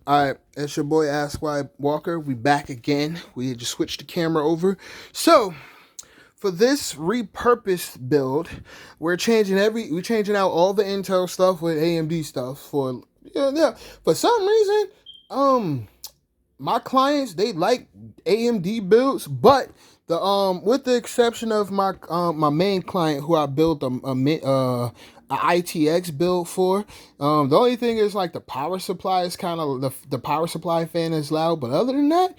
All right, it's your boy Ask Why Walker. We back again. We just switched the camera over. So for this repurposed build, we're changing out all the Intel stuff with AMD stuff for For some reason, my clients they like AMD builds, but the with the exception of my main client who I built a ITX build for. The only thing is like the power supply is kind of the power supply fan is loud, but other than that,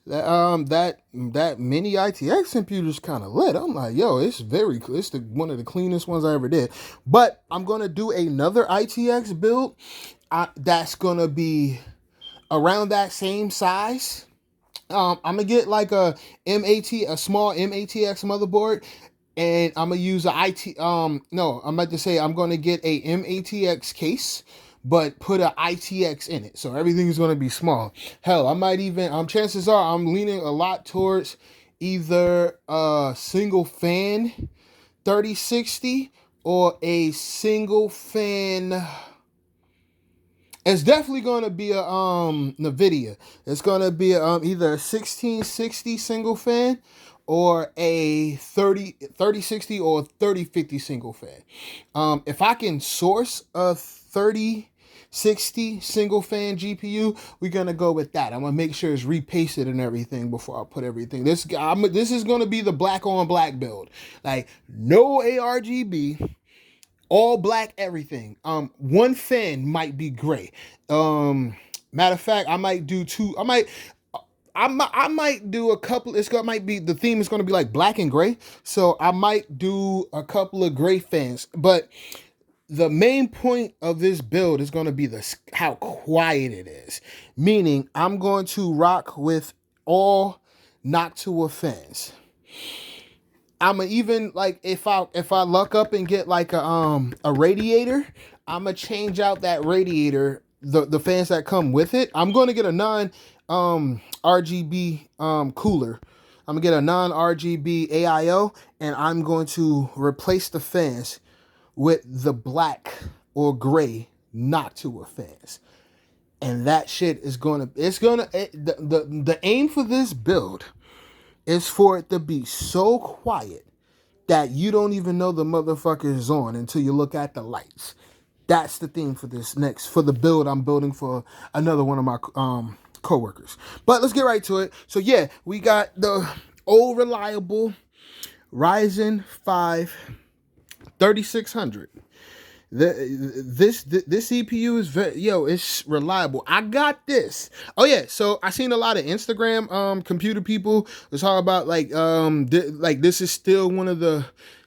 that mini ITX computer is kind of lit. I'm like, yo, it's one of the cleanest ones I ever did. But I'm gonna do another ITX build. That's gonna be around that same size. I'm gonna get like a small MATX motherboard, and I'm gonna use a IT. No, I'm about to say I'm gonna get a MATX case, but put a ITX in it, so everything is gonna be small. Hell, I might even. Chances are I'm leaning a lot towards either a single fan 3060 or a single fan. It's definitely going to be a Nvidia. It's going to be either a 1660 single fan or a 3060 or 3050 single fan. If I can source a 3060 single fan GPU, we're going to go with that. I'm going to make sure it's repasted and everything before I put everything. This is going to be the black on black build. Like no ARGB, all black everything. One fan might be gray. Matter of fact, I might do two. I might do a couple. Might be the theme is going to be like black and gray. So I might do a couple of gray fans. But the main point of this build is going to be how quiet it is. Meaning I'm going to rock with all Noctua fans. I'ma even like if I luck up and get like a radiator, I'ma change out that radiator, the fans that come with it. I'm gonna get a non RGB cooler. I'm gonna get a non RGB AIO, and I'm going to replace the fans with the black or gray Noctua fans. And that shit is the aim for this build is for it to be so quiet that you don't even know the motherfucker is on until you look at the lights. That's the theme for the build I'm building for another one of my coworkers. But let's get right to it. So yeah, we got the old reliable Ryzen 5 3600. This CPU is it's reliable. I got this. Oh yeah, so I seen a lot of Instagram computer people was talking about like this is still one of the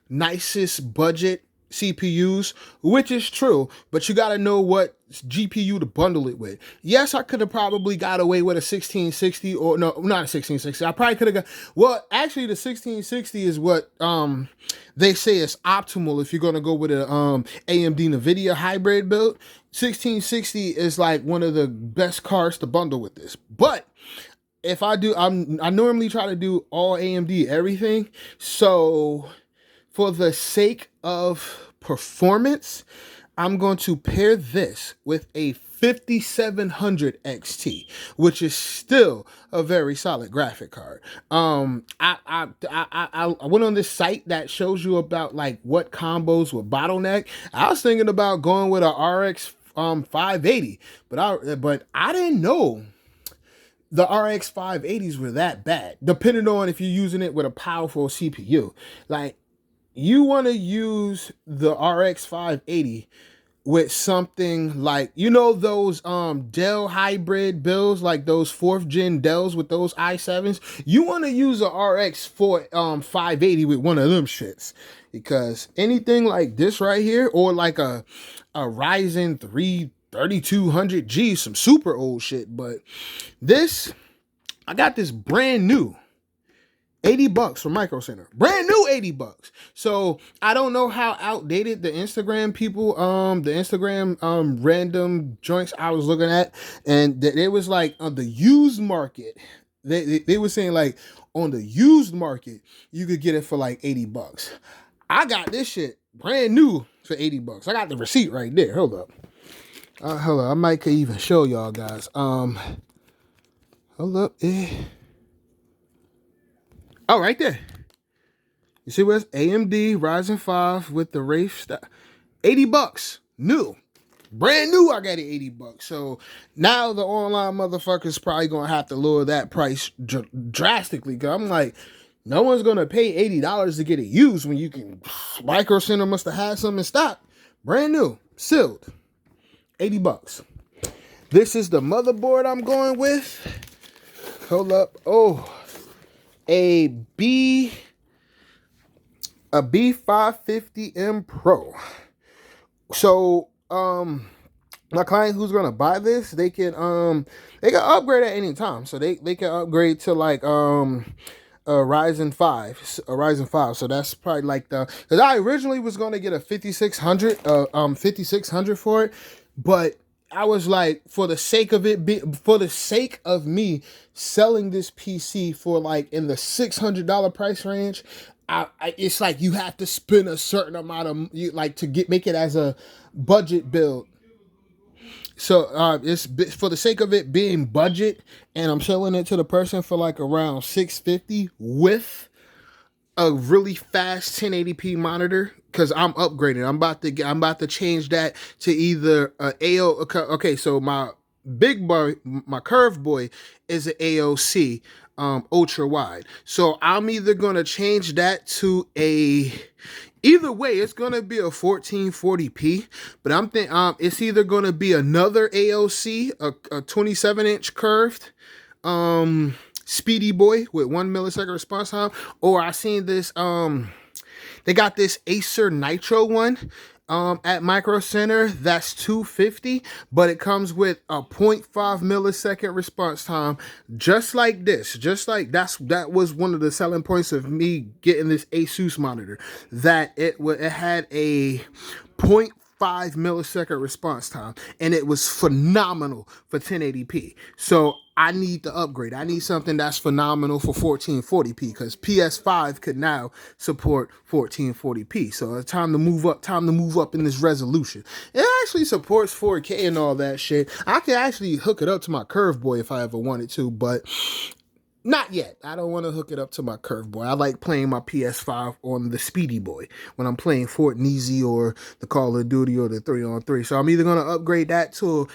nicest budget CPUs, which is true, but you got to know what GPU to bundle it with. Yes, I could have probably got away with a 1660 or no, not a 1660. I probably could have got, well, actually the 1660 is what they say is optimal if you're going to go with a AMD Nvidia hybrid build. 1660 is like one of the best cards to bundle with this. But if I do, I normally try to do all AMD everything. So for the sake of performance, I'm going to pair this with a 5700 XT, which is still a very solid graphic card. I went on this site that shows you about like what combos with bottleneck. I was thinking about going with a RX 580, but I didn't know the RX 580s were that bad, depending on if you're using it with a powerful CPU. Like, you want to use the RX 580 with something like, those Dell hybrid builds, like those 4th gen Dells with those i7s. You want to use a RX 580 with one of them shits, because anything like this right here, or like a Ryzen 3 3200G, some super old shit. But this, I got this brand new $80 from Micro Center. Brand new $80. So I don't know how outdated the Instagram people, the Instagram random joints I was looking at, and it was like on the used market. They were saying like on the used market you could get it for like $80. I got this shit brand new for $80. I got the receipt right there. Hold up. Hold on, I might could even show y'all guys. Hold up. Oh, right there. You see where's AMD Ryzen 5 with the Wraith $80. New. Brand new, I got it $80. So now the online motherfuckers probably gonna have to lower that price drastically. Cause I'm like, no one's gonna pay $80 to get it used when you can. Micro Center must have had some in stock. Brand new, sealed, $80. This is the motherboard I'm going with. Hold up. Oh, a B550M Pro. So my client who's gonna buy this, they can upgrade at any time. So they can upgrade to like a Ryzen 5. So that's probably like because I originally was gonna get a 5600 for it, but I was like, for the sake of me selling this PC for like in the $600 price range, it's like you have to spend a certain amount of to make it as a budget build. So it's for the sake of it being budget, and I'm selling it to the person for like around $650 with a really fast 1080p monitor, because I'm upgrading. I'm about to change that to either okay, so my big boy, my curve boy, is an AOC ultra wide. So I'm either gonna change that to either way, it's gonna be a 1440p, but I'm thinking it's either gonna be another AOC, a 27-inch curved speedy boy with 1 millisecond response time, or I seen this they got this Acer Nitro one at Micro Center that's $250, but it comes with a 0.5 millisecond response time, just like this. That was one of the selling points of me getting this Asus monitor, that it had a 0.5 millisecond response time, and it was phenomenal for 1080p. So I need to upgrade. I need something that's phenomenal for 1440p, because PS5 could now support 1440p. So it's time to move up in this resolution. It actually supports 4K and all that shit. I could actually hook it up to my Curve Boy if I ever wanted to, but not yet. I don't want to hook it up to my Curve Boy. I like playing my PS5 on the Speedy Boy when I'm playing Fortnite or the Call of Duty or the 3-on-3. So I'm either going to upgrade that to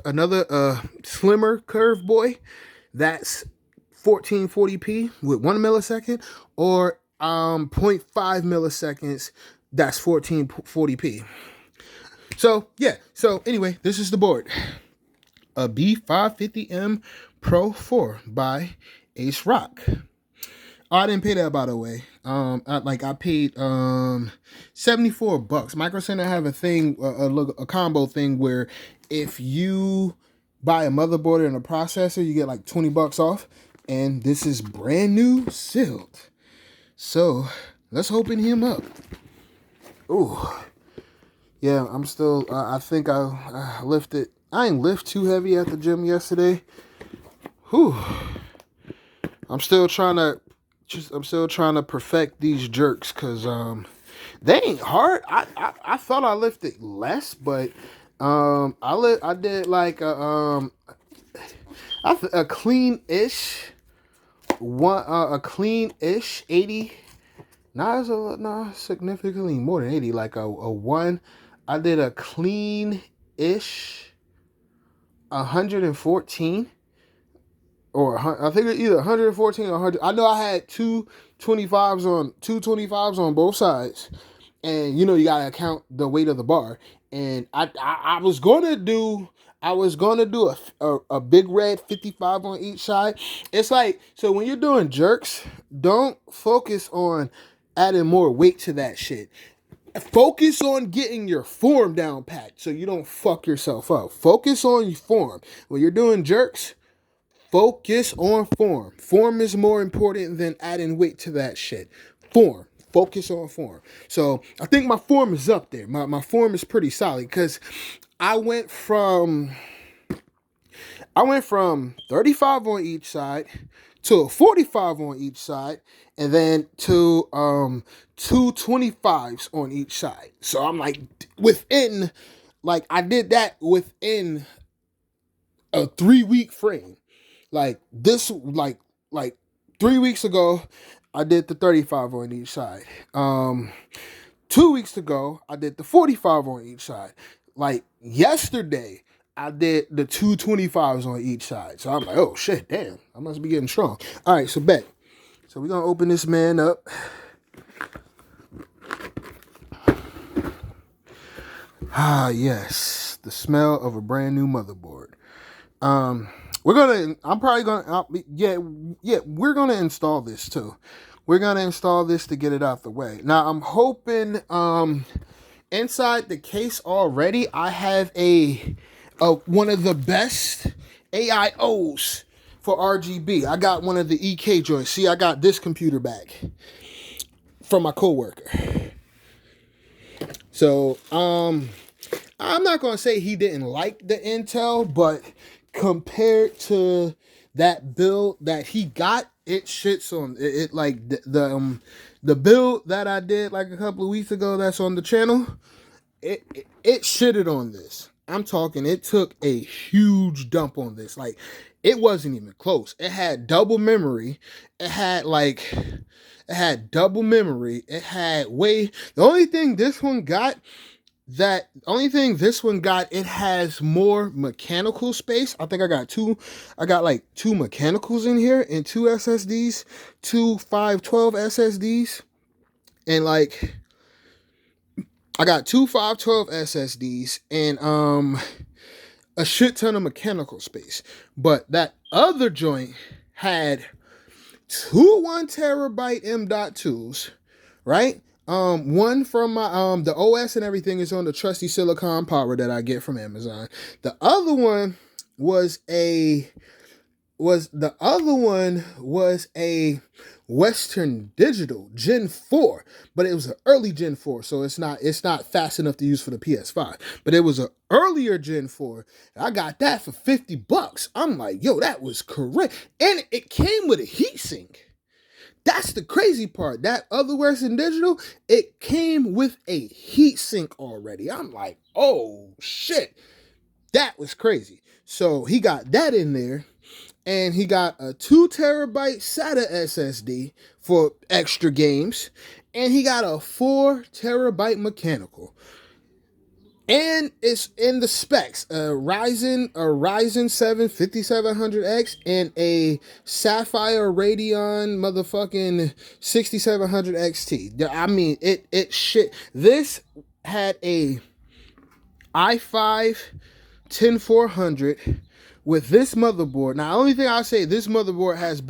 another slimmer Curve Boy that's 1440p with 1 millisecond, or 0.5 milliseconds that's 1440p. So yeah. So anyway, this is the board. A B550M Pro 4 by Ace Rock. Oh, I didn't pay that, by the way. I paid $74. Micro Center have a thing, a combo thing, where if you buy a motherboard and a processor, you get like $20 off. And this is brand new, sealed. So let's open him up. Ooh, yeah. I'm still. I think I lifted. I ain't lift too heavy at the gym yesterday. Whew. I'm still trying to perfect these jerks, because they ain't hard. I thought I lifted less, but I did like a clean-ish a clean-ish 80. Not significantly more than 80, like a 1. I did a clean-ish 114, or I think either 114 or 100. I know I had two 25s on both sides, and you gotta count the weight of the bar. And I was gonna do a big red 55 on each side. It's like, so when you're doing jerks, don't focus on adding more weight to that shit. Focus on getting your form down pat so you don't fuck yourself up. Focus on your form. When you're doing jerks, focus on form. Form is more important than adding weight to that shit. Form. Focus on form. So I think my form is up there. My form is pretty solid, because I went from 35 on each side to a 45 on each side, and then to 2 25s on each side. So I'm like within like I did that within a 3-week frame. Like this, like 3 weeks ago, I did the 35 on each side. 2 weeks ago, I did the 45 on each side. Like yesterday, I did the 225s on each side. So I'm like, oh shit, damn, I must be getting strong. All right, so bet. So we're gonna open this man up. Ah, yes, the smell of a brand new motherboard. We're gonna install this too. We're gonna install this to get it out the way. Now I'm hoping, inside the case already, I have a one of the best AIOs for RGB. I got one of the EK joints. See, I got this computer back from my coworker. So, I'm not going to say he didn't like the Intel, but compared to that build that he got, it shits on it. Like the build that I did like a couple of weeks ago that's on the channel, it shitted on this. I'm talking, it took a huge dump on this. Like, it wasn't even close. It had double memory. It had double memory. It had the only thing this one got, it has more mechanical space. I think I got like two mechanicals in here and two SSDs, two 512 SSDs. And like, I got two 512 SSDs and a shit ton of mechanical space. But that other joint had two 1 terabyte M.2s, right? One from my the OS and everything is on the trusty Silicon Power that I get from Amazon. The other one was a Western Digital Gen 4, but it was an early Gen 4, so it's not fast enough to use for the PS5. But it was an earlier Gen 4. And I got that for $50. I'm like, yo, that was correct. And it came with a heatsink. That's the crazy part. That other Western Digital, it came with a heatsink already. I'm like, oh shit. That was crazy. So he got that in there. And he got a 2 terabyte SATA SSD for extra games. And he got a 4 terabyte mechanical. And it's in the specs, a Ryzen 7 5700X and a Sapphire Radeon motherfucking 6700 XT. I mean, it shit. This had a i5 10400 with this motherboard. Now, the only thing I'll say, this motherboard had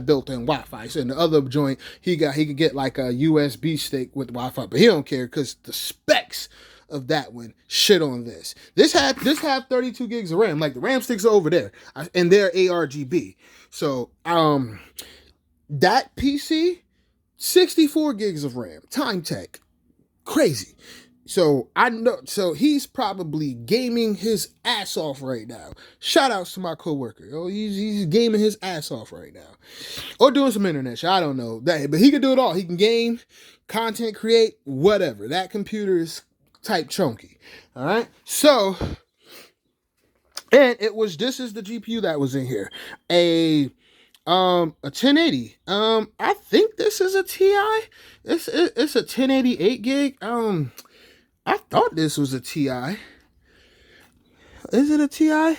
built-in Wi-Fi. So in the other joint, he could get like a USB stick with Wi-Fi, but he don't care because the specs of that one shit on this. This had 32 gigs of RAM. Like, the RAM sticks are over there, and they're ARGB. So that PC, 64 gigs of RAM, Time Tech, crazy. So I know, so he's probably gaming his ass off right now. Shout outs to my coworker. Oh, he's gaming his ass off right now, or doing some internet shit. I don't know that, but he can do it all. He can game, content create, whatever. That computer is type chunky. All right. So, and this is the GPU that was in here. A 1080. I think this is a TI. It's a 1088 gig. I thought this was a TI. Is it a TI?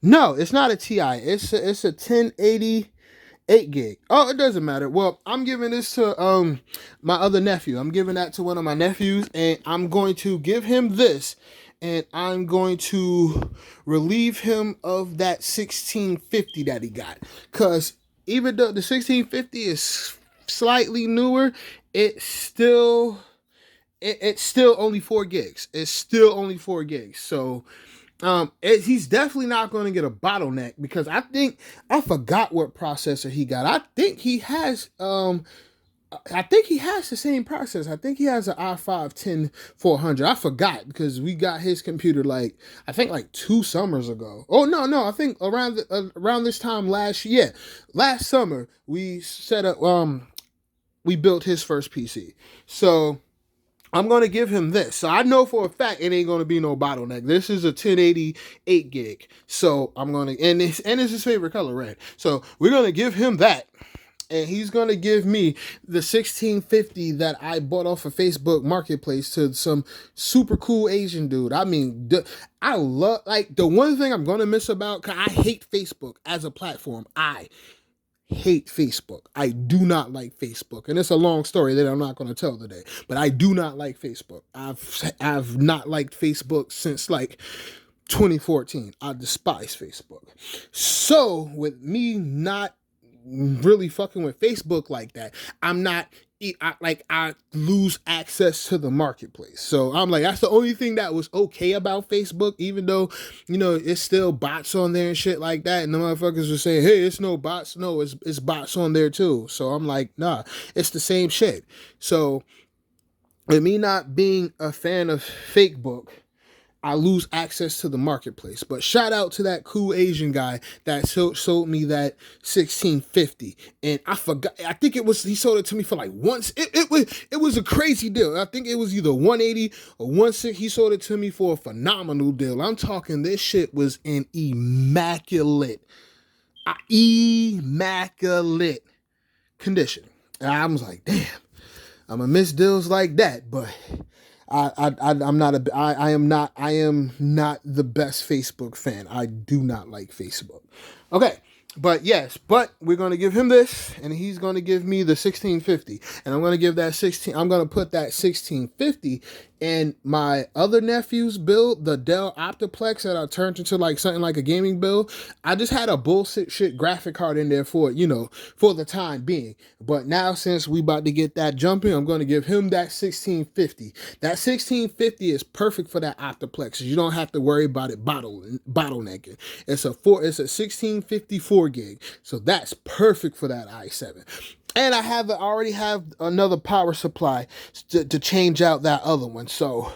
No, it's not a TI. It's a 1088 gig. Oh, it doesn't matter. Well, I'm giving this to my other nephew. I'm giving that to one of my nephews, and I'm going to give him this, and I'm going to relieve him of that 1650 that he got. Because even though the 1650 is slightly newer, it's still only 4 gigs. It's still only 4 gigs. So he's definitely not going to get a bottleneck, because I forgot what processor he got. I think he has the same processor. I think he has an i5-10400. I forgot, because we got his computer like 2 summers ago. Oh no, I think around this time last summer we set up we built his first PC. So I'm gonna give him this. So I know for a fact it ain't gonna be no bottleneck. This is a 1088 gig. So I'm gonna and it's his favorite color, red. So we're gonna give him that. And he's gonna give me the 1650 that I bought off of Facebook Marketplace to some super cool Asian dude. I mean, I love, like, the one thing I'm gonna miss about, cause I hate Facebook as a platform. I hate Facebook. I do not like Facebook, and it's a long story that I'm not going to tell today. But I do not like Facebook. I've not liked Facebook since like 2014. I despise Facebook. So with me not really fucking with Facebook like that, I'm not. I lose access to the marketplace. So I'm like, that's the only thing that was okay about Facebook, even though, you know, it's still bots on there and shit like that. And the motherfuckers were saying, hey, it's no bots. No, it's bots on there too. So I'm like, nah, it's the same shit. So with me not being a fan of Facebook, I lose access to the marketplace. But shout out to that cool Asian guy that sold me that 1650. And I forgot, I think it was, he sold it to me for like once. It was a crazy deal. I think it was either 180 or 160. He sold it to me for a phenomenal deal. I'm talking, this shit was in immaculate condition. And I was like, damn, I'm gonna miss deals like that, but I am not the best Facebook fan. I do not like Facebook. Okay. But yes, but we're going to give him this, and he's going to give me the 1650. And I'm going to give that I'm going to put that 1650 in my other nephew's build, the Dell Optiplex that I turned into like something like a gaming build. I just had a bullshit shit graphic card in there for, you know, for the time being. But now since we about to get that jumping, I'm going to give him that 1650. That 1650 is perfect for that Optiplex. You don't have to worry about it bottlenecking. It's a 1654 gig. So that's perfect for that i7. And I already have another power supply to change out that other one. So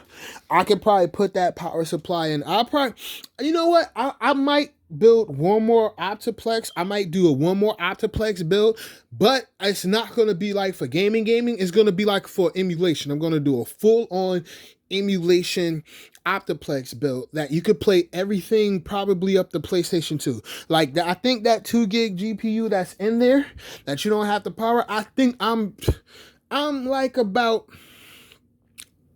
I could probably put that power supply in. You know what? I might build one more Optiplex. I might do one more Optiplex build, but it's not going to be like for gaming. It's going to be like for emulation. I'm going to do a full-on emulation Optiplex build that you could play everything probably up to PlayStation 2. Like, I think that 2 gig GPU that's in there that you don't have to power, I think I'm like about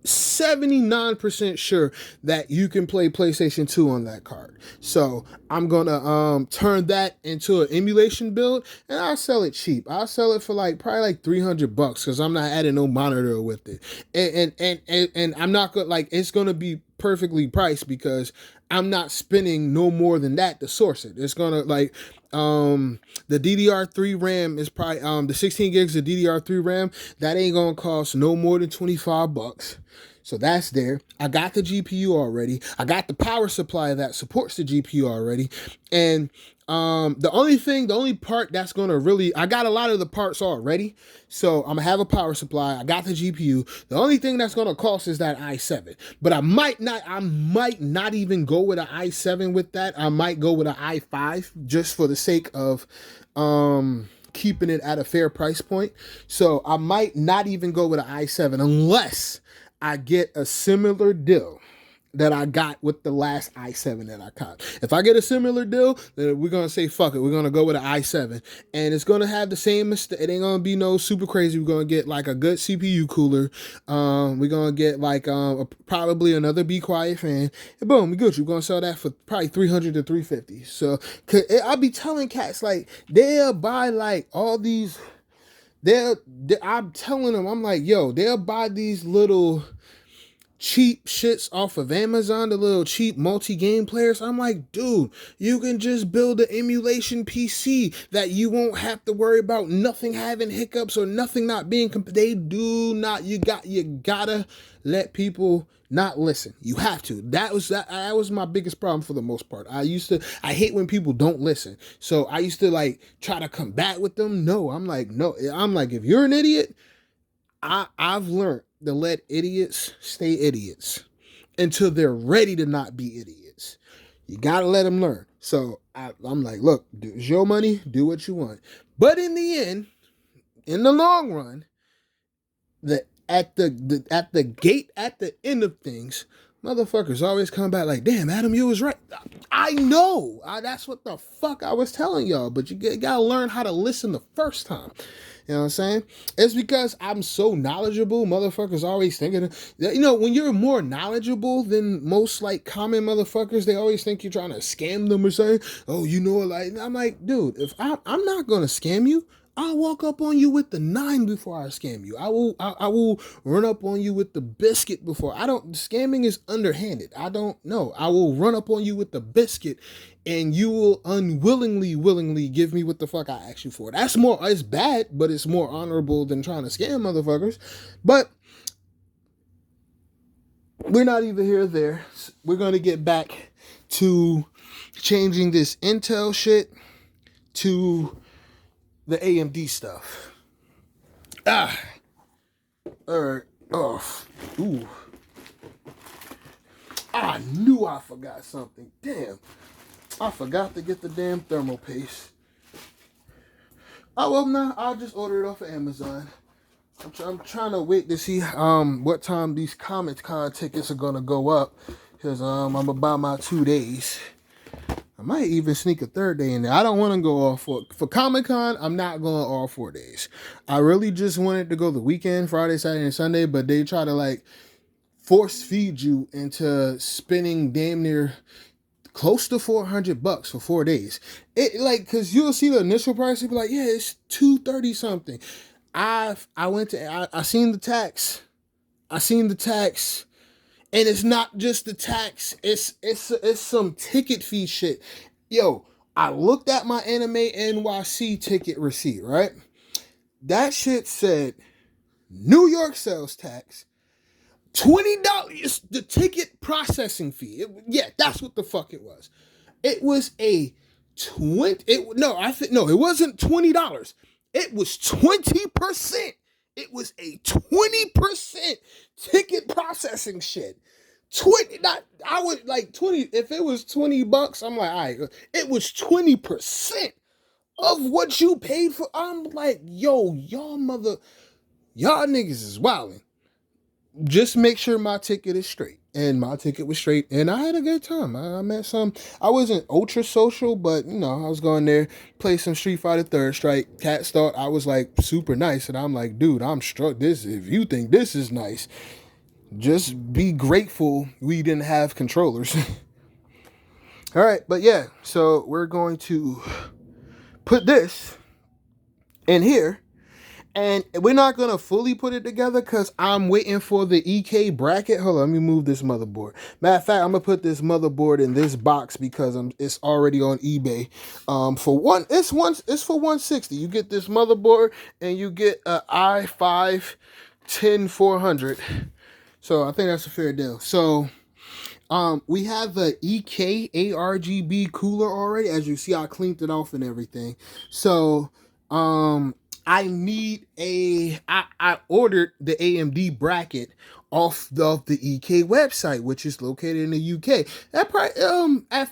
79% sure that you can play PlayStation 2 on that card. So I'm gonna turn that into an emulation build, and I'll sell it cheap. I'll sell it for like probably like $300 because I'm not adding no monitor with it. And I'm not gonna, like, it's gonna be perfectly priced because I'm not spending no more than that to source it. It's gonna, like, the DDR3 RAM is probably the 16 gigs of DDR3 RAM, that ain't gonna cost no more than $25. So that's there. I got the GPU already. I got the power supply that supports the GPU already. And the only part that's gonna really, I got a lot of the parts already. So I'm gonna have a power supply. I got the GPU. The only thing that's gonna cost is that i7. But I might not even go with an i7 with that. I might go with an i5 just for the sake of keeping it at a fair price point. So I might not even go with an i7 unless I get a similar deal that I got with the last i7 that I got. If I get a similar deal, then we're going to say, fuck it. We're going to go with an i7. And it's going to have the same mistake. It ain't going to be no super crazy. We're going to get like a good CPU cooler. We're going to get like probably another Be Quiet fan. And boom, we good. We're going to sell that for probably $300 to $350. So I'll be telling cats, like, they'll buy like all these... I'm telling them, I'm like, yo, they'll buy these little cheap shits off of Amazon, the little cheap multi-game players. I'm like, dude, you can just build an emulation PC that you won't have to worry about nothing having hiccups or nothing not being, they do not, you gotta let people not listen. You have to. That was my biggest problem for the most part. I hate when people don't listen. So I used to like try to combat with them. No, I'm like, if you're an idiot, I've learned to let idiots stay idiots until they're ready to not be idiots. You gotta let them learn. So I'm like, look, it's your money, do what you want. But in the end, in the long run, the at the gate at the end of things, motherfuckers always come back like, damn, Adam, you was right. I know. That's what the fuck I was telling y'all, but you gotta learn how to listen the first time. You know what I'm saying? It's because I'm so knowledgeable. Motherfuckers always thinking that, when you're more knowledgeable than most like common motherfuckers, they always think you're trying to scam them or say, oh, like, I'm like, dude, if I'm not gonna scam you, I'll walk up on you with the 9 before I scam you. I will run up on you with the biscuit before. Scamming is underhanded. I don't know. I will run up on you with the biscuit and you will willingly give me what the fuck I asked you for. It's bad, but it's more honorable than trying to scam motherfuckers. But we're not even here or there. We're going to get back to changing this Intel shit to the AMD stuff. Ooh. I knew I forgot something. Damn. I forgot to get the damn thermal paste. Oh, well, nah, I'll just order it off of Amazon. I'm trying to wait to see what time these Comic-Con tickets are going to go up. Because I'm about my 2 days. I might even sneak a third day in there. I don't want to go all for Comic-Con. I'm not going all 4 days. I really just wanted to go the weekend, Friday, Saturday, and Sunday, but they try to like force feed you into spending damn near close to $400 for 4 days. It like, cause you'll see the initial price, you'll be like, yeah, it's $230 something. I seen the tax. And it's not just the tax. It's some ticket fee shit. Yo, I looked at my Anime NYC ticket receipt, right? That shit said New York sales tax, $20, the ticket processing fee. That's what the fuck it was. It was a it wasn't $20. It was 20%. It was a 20% ticket processing shit. 20, not, I would like 20, if it was $20, I'm like, all right, it was 20% of what you paid for. I'm like, yo, y'all niggas is wilding. Just make sure my ticket is straight. And my ticket was straight, and I had a good time. I met some. I wasn't ultra social, but I was going there, play some Street Fighter Third Strike. Cats thought I was like super nice, and I'm like, dude, I'm struck. If you think this is nice, just be grateful we didn't have controllers. All right, but yeah, so we're going to put this in here. And we're not going to fully put it together because I'm waiting for the EK bracket. Hold on, let me move this motherboard. Matter of fact, I'm going to put this motherboard in this box because it's already on eBay. It's for $160. You get this motherboard and you get a i5 10400. So I think that's a fair deal. So we have the EK ARGB cooler already. As you see, I cleaned it off and everything. So I need I ordered the AMD bracket off of the EK website, which is located in the UK.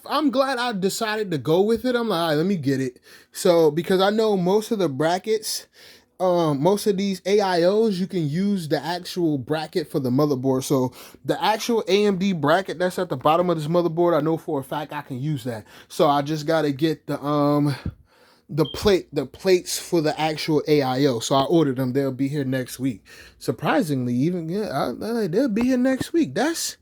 I'm glad I decided to go with it. I'm like, all right, let me get it. So, because I know most of the brackets, most of these AIOs, you can use the actual bracket for the motherboard. So the actual AMD bracket that's at the bottom of this motherboard, I know for a fact I can use that. So I just got to get the plates for the actual AIO. So I ordered them. They'll be here next week. Surprisingly, they'll be here next week. That's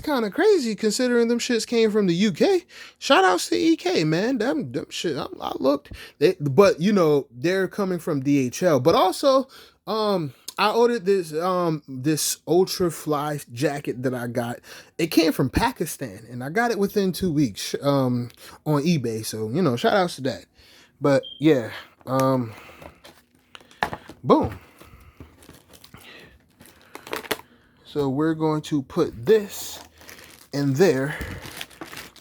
kind of crazy considering them shits came from the UK. Shout outs to EK, man. Them shit. I looked. But they're coming from DHL. But also, I ordered this Ultra Fly jacket that I got. It came from Pakistan, and I got it within 2 weeks on eBay. So shout outs to that. But yeah, boom. So we're going to put this in there.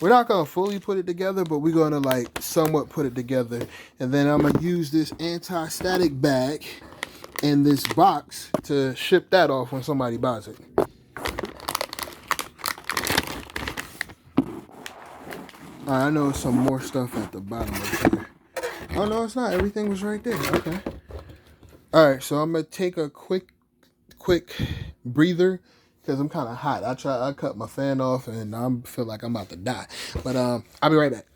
We're not going to fully put it together, but we're going to like somewhat put it together. And then I'm going to use this anti-static bag in this box to ship that off when somebody buys it. I know there's some more stuff at the bottom of here. Oh, no, it's not. Everything was right there. Okay. All right, so I'm going to take a quick quick breather because I'm kind of hot. I cut my fan off and I feel like I'm about to die. But I'll be right back.